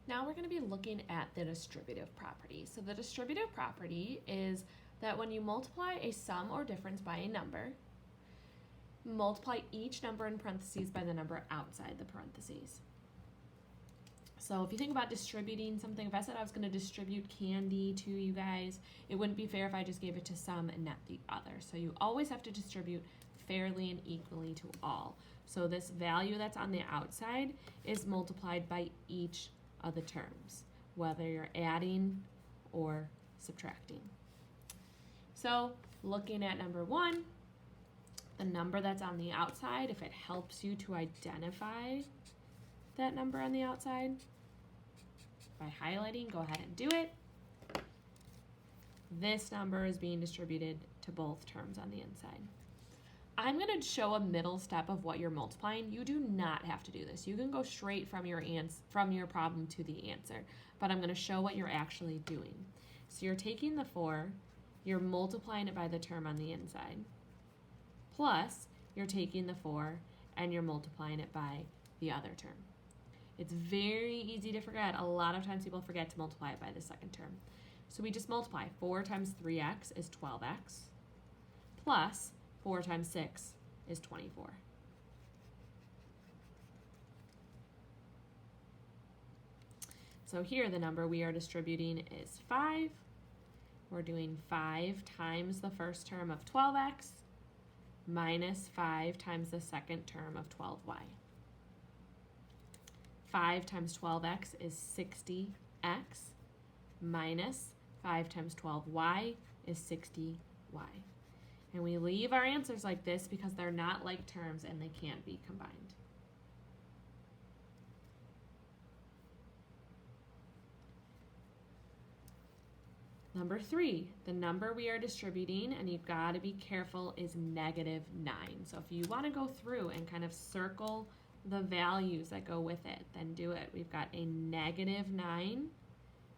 Now we're going to be looking at the distributive property. So the distributive property is that when you multiply a sum or difference by a number, multiply each number in parentheses by the number outside the parentheses. So if you think about distributing something, if I said I was going to distribute candy to you guys, it wouldn't be fair if I just gave it to some and not the other. So you always have to distribute fairly and equally to all. So this value that's on the outside is multiplied by each of the terms, whether you're adding or subtracting. So looking at number one, the number that's on the outside, if it helps you to identify that number on the outside by highlighting, go ahead and do it. This number is being distributed to both terms on the inside. I'm going to show a middle step of what you're multiplying. You do not have to do this. You can go straight from your problem to the answer, but I'm going to show what you're actually doing. So you're taking the 4, you're multiplying it by the term on the inside, plus you're taking the 4 and you're multiplying it by the other term. It's very easy to forget. A lot of times people forget to multiply it by the second term. So we just multiply. 4 times 3x is 12x, plus 4 times 6 is 24. So here the number we are distributing is 5. We're doing 5 times the first term of 12x minus 5 times the second term of 12y. 5 times 12x is 60x minus 5 times 12y is 60y. And we leave our answers like this because they're not like terms and they can't be combined. Number 3, the number we are distributing, and you've got to be careful, is -9. So if you want to go through and kind of circle the values that go with it, then do it. We've got a -9,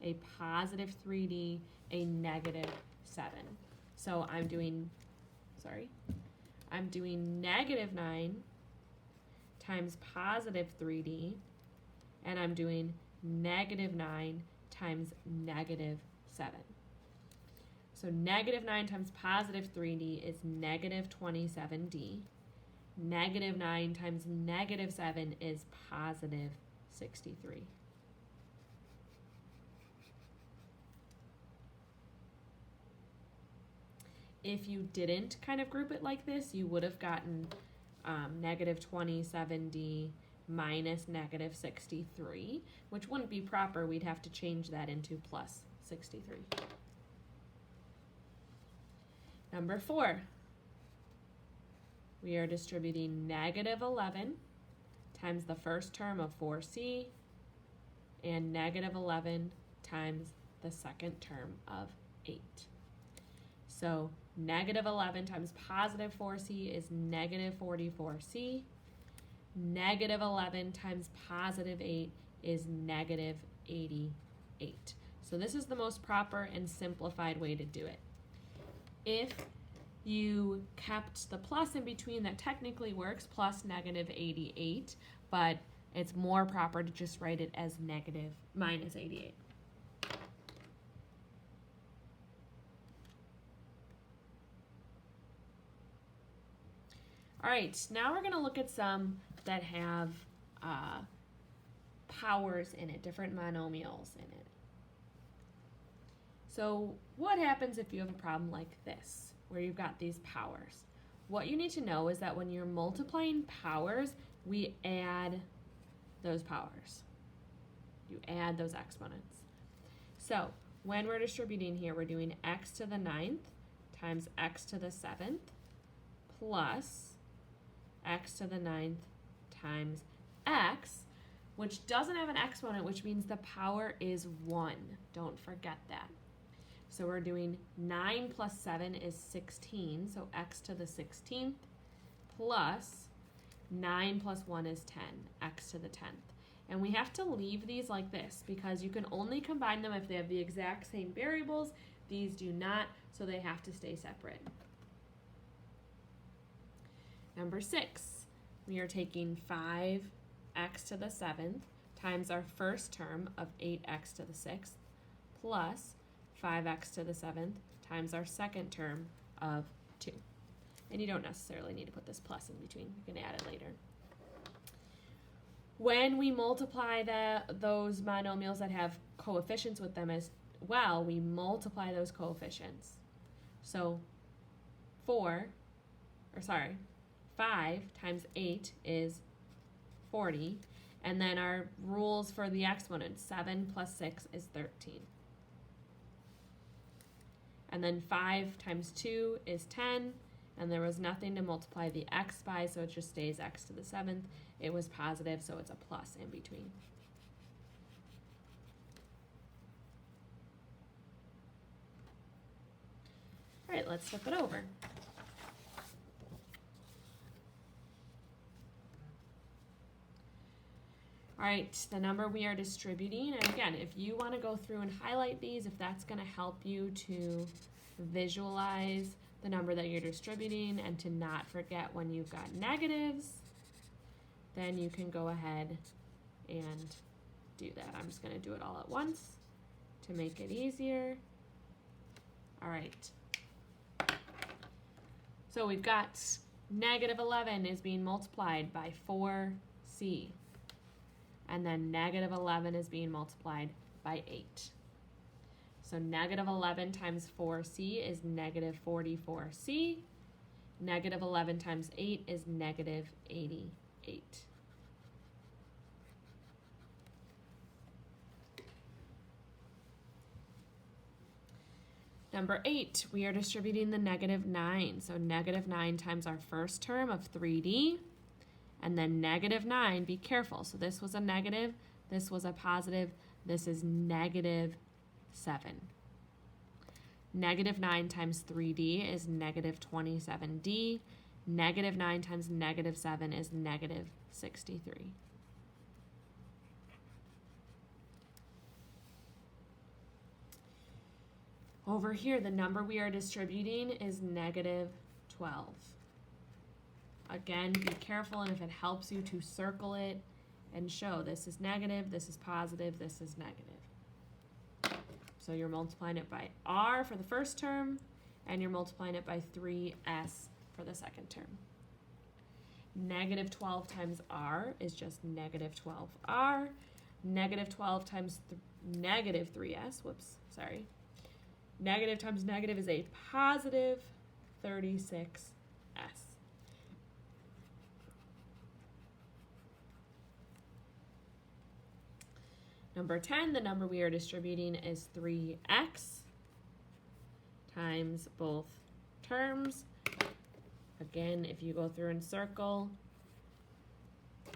a positive 3D, a -7. So I'm doing -9 times positive 3D, and I'm doing -9 times -7. So -9 times positive 3D is -27D. -9 times -7 is positive 63. If you didn't kind of group it like this, you would have gotten -27D minus -63, which wouldn't be proper. We'd have to change that into plus 63. Number 4, we are distributing -11 times the first term of 4c and -11 times the second term of 8. So -11 times positive 4c is -44c. -11 times positive 8 is -88. So this is the most proper and simplified way to do it. If you kept the plus in between, that technically works, plus -88, but it's more proper to just write it as minus 88. All right, now we're going to look at some that have powers in it, different monomials in it. So what happens if you have a problem like this, where you've got these powers? What you need to know is that when you're multiplying powers, we add those powers. You add those exponents. So when we're distributing here, we're doing x to the 9th times x to the 7th plus x to the 9th times x, which doesn't have an exponent, which means the power is 1. Don't forget that. So we're doing 9 plus 7 is 16, so x to the 16th, plus 9 plus 1 is 10, x to the 10th. And we have to leave these like this because you can only combine them if they have the exact same variables. These do not, so they have to stay separate. Number 6, we are taking 5x to the 7th times our first term of 8x to the 6th plus 5x to the 7th times our second term of 2. And you don't necessarily need to put this plus in between. You can add it later. When we multiply those monomials that have coefficients with them as well, we multiply those coefficients. So 5 times 8 is 40. And then our rules for the exponent, 7 plus 6 is 13. And then 5 times 2 is 10. And there was nothing to multiply the x by, so it just stays x to the 7th. It was positive, so it's a plus in between. All right, let's flip it over. All right, the number we are distributing, and again, if you want to go through and highlight these, if that's going to help you to visualize the number that you're distributing and to not forget when you've got negatives, then you can go ahead and do that. I'm just going to do it all at once to make it easier. All right. So we've got negative 11 is being multiplied by 4c. And then negative 11 is being multiplied by 8. So negative 11 times 4c is negative 44c. Negative 11 times 8 is negative 88. Number 8, we are distributing the negative 9. So negative 9 times our first term of 3d. And then negative 9, be careful. So this was a negative, this was a positive, this is negative 7. Negative 9 times 3d is negative 27d. Negative 9 times negative 7 is negative 63. Over here, the number we are distributing is negative 12. Again, be careful, and if it helps you to circle it and show this is negative, this is positive, this is negative. So you're multiplying it by r for the first term, and you're multiplying it by 3s for the second term. Negative 12 times r is just negative 12r. Negative 12 times negative 3s, Negative times negative is a positive 36s. Number 10, the number we are distributing is 3x times both terms. Again, if you go through and circle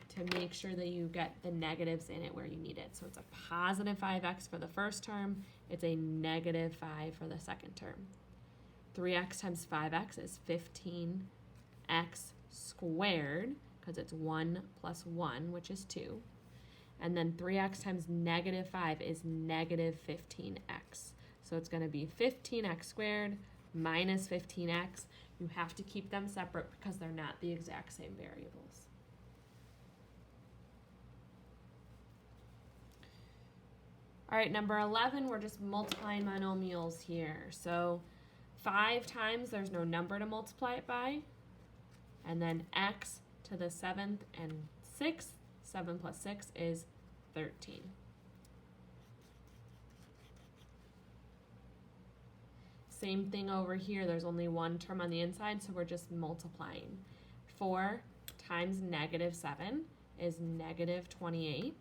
to make sure that you get the negatives in it where you need it. So it's a positive 5x for the first term. It's a negative 5 for the second term. 3x times 5x is 15x squared, because it's 1 plus 1, which is 2. And then 3x times negative 5 is negative 15x. So it's going to be 15x squared minus 15x. You have to keep them separate because they're not the exact same variables. All right, number 11, we're just multiplying monomials here. So 5 times, there's no number to multiply it by. And then x to the 7th and 6th. 7 plus 6 is 13. Same thing over here. There's only one term on the inside, so we're just multiplying. 4 times negative 7 is negative 28.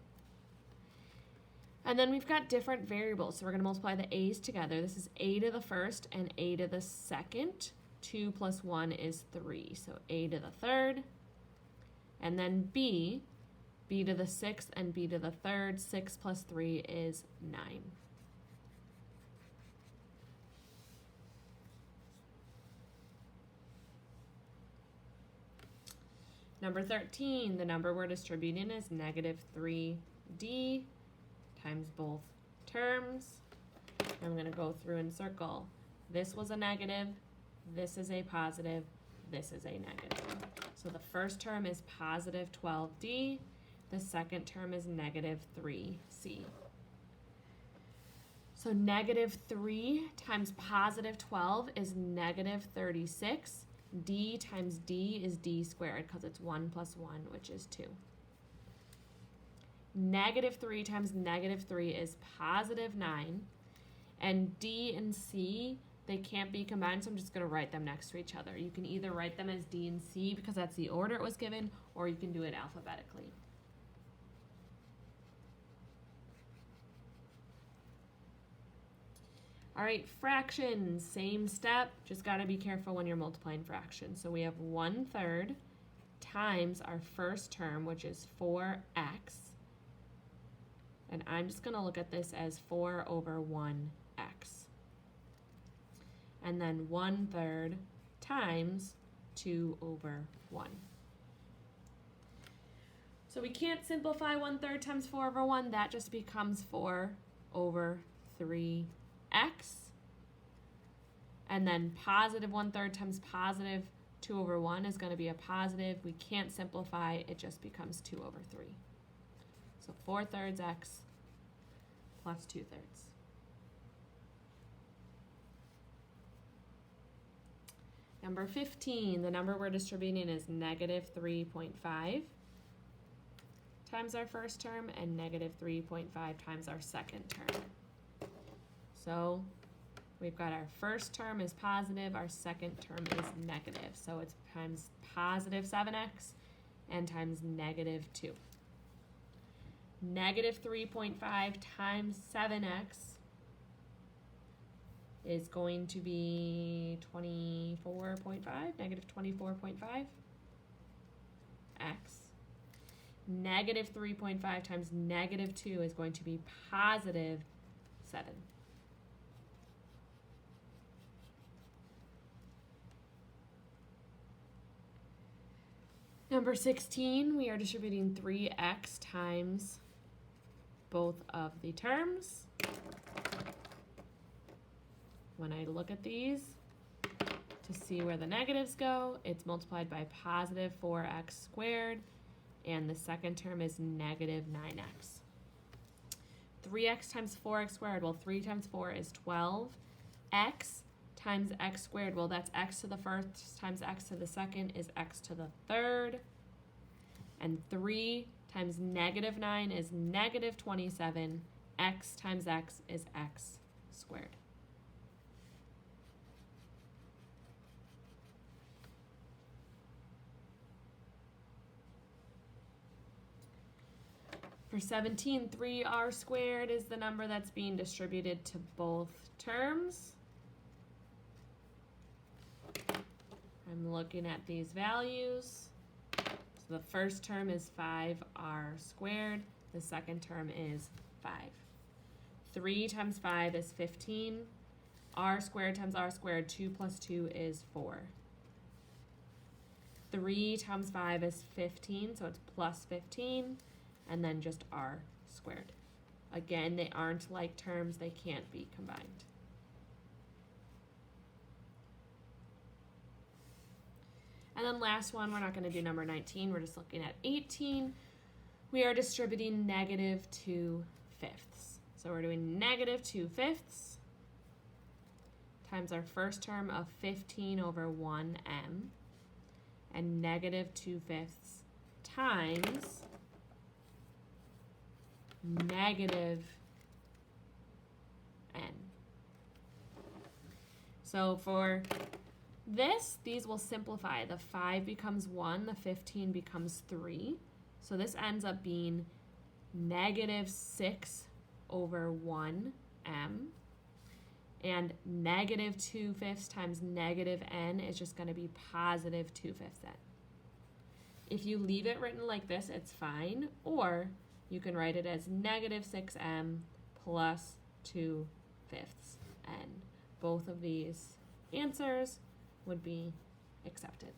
And then we've got different variables, so we're going to multiply the a's together. This is a to the first and a to the second. 2 plus 1 is 3, so a to the third. And then b to the 6th and b to the 3rd. 6 plus 3 is 9. Number 13, the number we're distributing is negative 3d times both terms. I'm going to go through and circle. This was a negative, this is a positive, this is a negative. So the first term is positive 12d. The second term is negative 3c. So negative 3 times positive 12 is negative 36. D times D is D squared because it's 1 plus 1, which is 2. Negative 3 times negative 3 is positive 9. And D and C, they can't be combined, so I'm just going to write them next to each other. You can either write them as D and C because that's the order it was given, or you can do it alphabetically. All right, fractions, same step, just got to be careful when you're multiplying fractions. So we have 1/3 times our first term, which is 4x. And I'm just going to look at this as 4 over 1x. And then 1/3 times 2 over 1. So we can't simplify 1/3 times 4 over 1. That just becomes 4 over 3x. And then positive 1/3 times positive 2 over 1 is going to be a positive. We can't simplify. It just becomes 2 over 3. So 4/3 x plus 2/3. Number 15, the number we're distributing is negative 3.5 times our first term and negative 3.5 times our second term. So we've got our first term is positive, our second term is negative. So it's times positive 7x and times negative 2. Negative 3.5 times 7x is going to be 24.5, negative 24.5 x. Negative 3.5 times negative 2 is going to be positive 7. Number 16, we are distributing 3x times both of the terms. When I look at these to see where the negatives go, it's multiplied by positive 4x squared, and the second term is negative 9x. 3x times 4x squared, well, 3 times 4 is 12. X times x squared, well, that's x to the first times x to the second is x to the third. And 3 times negative 9 is negative 27. X times x is x squared. For 17, 3r squared is the number that's being distributed to both terms. I'm looking at these values. So the first term is 5r squared. The second term is 5. 3 times 5 is 15. R squared times r squared, 2 plus 2 is 4. 3 times 5 is 15, so it's plus 15. And then just r squared. Again, they aren't like terms, they can't be combined. And then last one, we're not going to do number 19, we're just looking at 18. We are distributing negative 2/5. So we're doing negative 2/5 times our first term of 15 over 1m, and negative 2/5 times negative n. So for this, these will simplify. The 5 becomes 1, the 15 becomes 3. So this ends up being negative 6 over 1m, and negative 2/5 times negative n is just going to be positive 2/5 n. If you leave it written like this, it's fine, or you can write it as negative 6m plus 2/5 n. Both of these answers would be accepted.